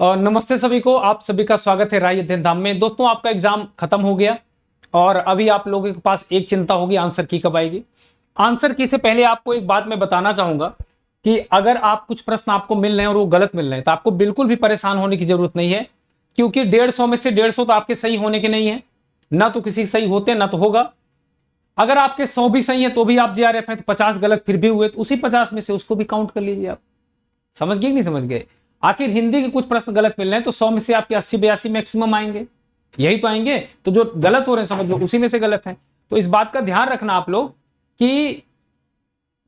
नमस्ते सभी को, आप सभी का स्वागत है राय अध्ययन धाम में। दोस्तों, आपका एग्जाम खत्म हो गया और अभी आप लोगों के पास एक चिंता होगी, आंसर की कब आएगी। आंसर की से पहले आपको एक बात मैं बताना चाहूंगा कि अगर आप कुछ प्रश्न आपको मिल रहे हैं और वो गलत मिल रहे हैं तो आपको बिल्कुल भी परेशान होने की जरूरत नहीं है, क्योंकि 150 में से 150 तो आपके सही होने के नहीं है, ना तो किसी सही होते ना तो होगा। अगर आपके 100 भी सही है तो भी आप जीआरएफ हैं, तो 50 गलत फिर भी हुए, तो उसी 50 में से उसको भी काउंट कर लीजिए। आप समझ गए कि नहीं समझ गए। आखिर हिंदी के कुछ प्रश्न गलत मिल रहे हैं तो 100 में से आपके 80-82 मैक्सिमम आएंगे, यही तो आएंगे। तो जो गलत हो रहे हैं समझ लो उसी में से गलत है। तो इस बात का ध्यान रखना आप लोग कि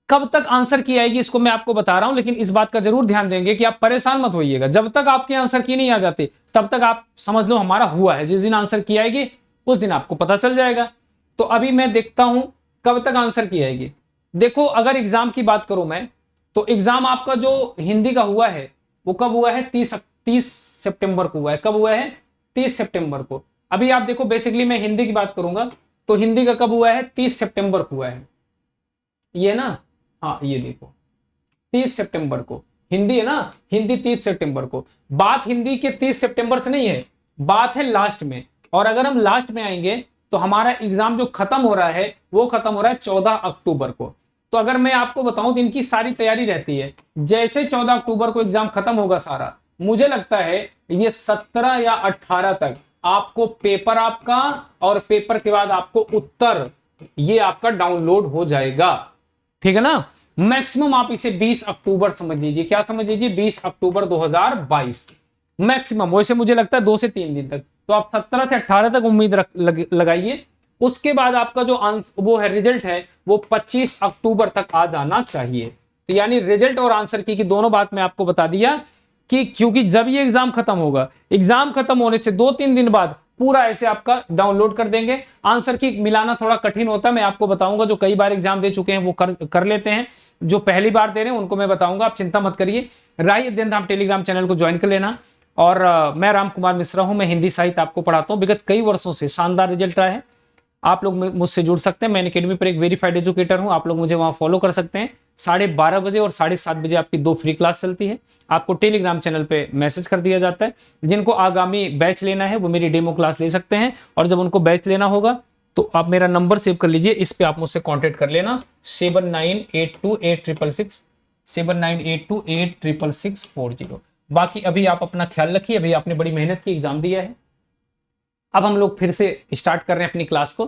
कब तक आंसर की आएगी इसको मैं आपको बता रहा हूं, लेकिन इस बात का जरूर ध्यान देंगे कि आप परेशान मत होइएगा। जब तक आपके आंसर की नहीं आ जाती तब तक आप समझ लो हमारा हुआ है। जिस दिन आंसर की आएगी उस दिन आपको पता चल जाएगा। तो अभी मैं देखता हूं कब तक आंसर की आएगी। देखो, अगर एग्जाम की बात करूं मैं, तो एग्जाम आपका जो हिंदी का हुआ है वो कब हुआ है? 30 सितंबर को हुआ है। कब हुआ है? 30 सितंबर को। अभी आप देखो, बेसिकली मैं हिंदी की बात करूंगा तो हिंदी का कब हुआ है? 30 सितंबर को हुआ है, ये ना। हाँ, ये देखो 30 सितंबर को हिंदी है ना। हिंदी 30 सितंबर को। बात हिंदी के 30 सितंबर से नहीं है, बात है लास्ट में। और अगर हम लास्ट में आएंगे तो हमारा एग्जाम जो खत्म हो रहा है वो खत्म हो रहा है 14 अक्टूबर को। तो अगर मैं आपको बताऊं तो इनकी सारी तैयारी रहती है। जैसे 14 अक्टूबर को एग्जाम खत्म होगा सारा, मुझे लगता है ये 17 या 18 तक आपको पेपर आपका, और पेपर के बाद आपको उत्तर, ये आपका डाउनलोड हो जाएगा। ठीक है ना। मैक्सिमम आप इसे 20 अक्टूबर समझ लीजिए। क्या समझ लीजिए? 20 अक्टूबर 2022 मैक्सिमम। वैसे मुझे लगता है 2 से 3 दिन तक। तो आप 17 से 18 तक उम्मीद लगाइए। उसके बाद आपका जो वो है रिजल्ट है वो 25 अक्टूबर तक आ जाना चाहिए। तो यानी रिजल्ट और आंसर की दोनों बात मैं आपको बता दिया कि क्योंकि जब ये एग्जाम खत्म होगा, एग्जाम खत्म होने से 2-3 दिन बाद पूरा ऐसे आपका डाउनलोड कर देंगे। आंसर की मिलाना थोड़ा कठिन होता है, मैं आपको बताऊंगा। जो कई बार एग्जाम दे चुके हैं वो कर लेते हैं, जो पहली बार दे रहे हैं उनको मैं बताऊंगा, आप चिंता मत करिए। राय अध्ययन धाम टेलीग्राम चैनल को ज्वाइन कर लेना। और मैं राम कुमार मिश्रा हूं, मैं हिंदी साहित्य आपको पढ़ाता हूं। विगत कई वर्षों से शानदार रिजल्ट रहा है। आप लोग मुझसे जुड़ सकते हैं। मैं अकेडमी पर एक वेरीफाइड एजुकेटर हूं, आप लोग मुझे वहां फॉलो कर सकते हैं। 12:30 बजे और 7:30 बजे आपकी 2 फ्री क्लास चलती है। आपको टेलीग्राम चैनल पे मैसेज कर दिया जाता है। जिनको आगामी बैच लेना है वो मेरी डेमो क्लास ले सकते हैं, और जब उनको बैच लेना होगा तो आप मेरा नंबर सेव कर लीजिए, इस पे आप मुझसे कॉन्टेक्ट कर लेना। 79828666 7982866640। बाकी अभी आप अपना ख्याल रखिए। अभी आपने बड़ी मेहनत की, एग्जाम दिया है। अब हम लोग फिर से स्टार्ट कर रहे हैं अपनी क्लास को।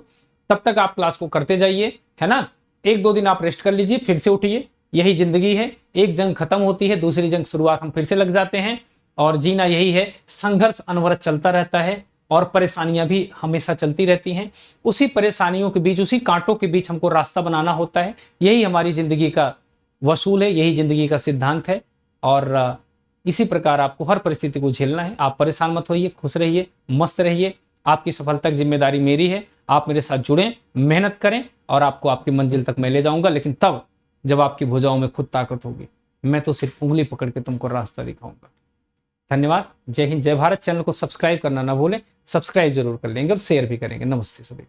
तब तक आप क्लास को करते जाइए, है ना। 1-2 दिन आप रेस्ट कर लीजिए, फिर से उठिए। यही जिंदगी है, एक जंग खत्म होती है, दूसरी जंग शुरुआत हम फिर से लग जाते हैं। और जीना यही है, संघर्ष अनवरत चलता रहता है और परेशानियां भी हमेशा चलती रहती हैं। उसी परेशानियों के बीच, उसी कांटों के बीच हमको रास्ता बनाना होता है। यही हमारी जिंदगी का वसूल है, यही जिंदगी का सिद्धांत है। और इसी प्रकार आपको हर परिस्थिति को झेलना है। आप परेशान मत होइए, खुश रहिए, मस्त रहिए। आपकी सफलता की जिम्मेदारी मेरी है। आप मेरे साथ जुड़ें, मेहनत करें, और आपको आपकी मंजिल तक मैं ले जाऊंगा, लेकिन तब जब आपकी भुजाओं में खुद ताकत होगी। मैं तो सिर्फ उंगली पकड़ के तुमको रास्ता दिखाऊंगा। धन्यवाद। जय हिंद, जय भारत। चैनल को सब्सक्राइब करना ना भूलें। सब्सक्राइब जरूर कर लेंगे और शेयर भी करेंगे। नमस्ते सभी।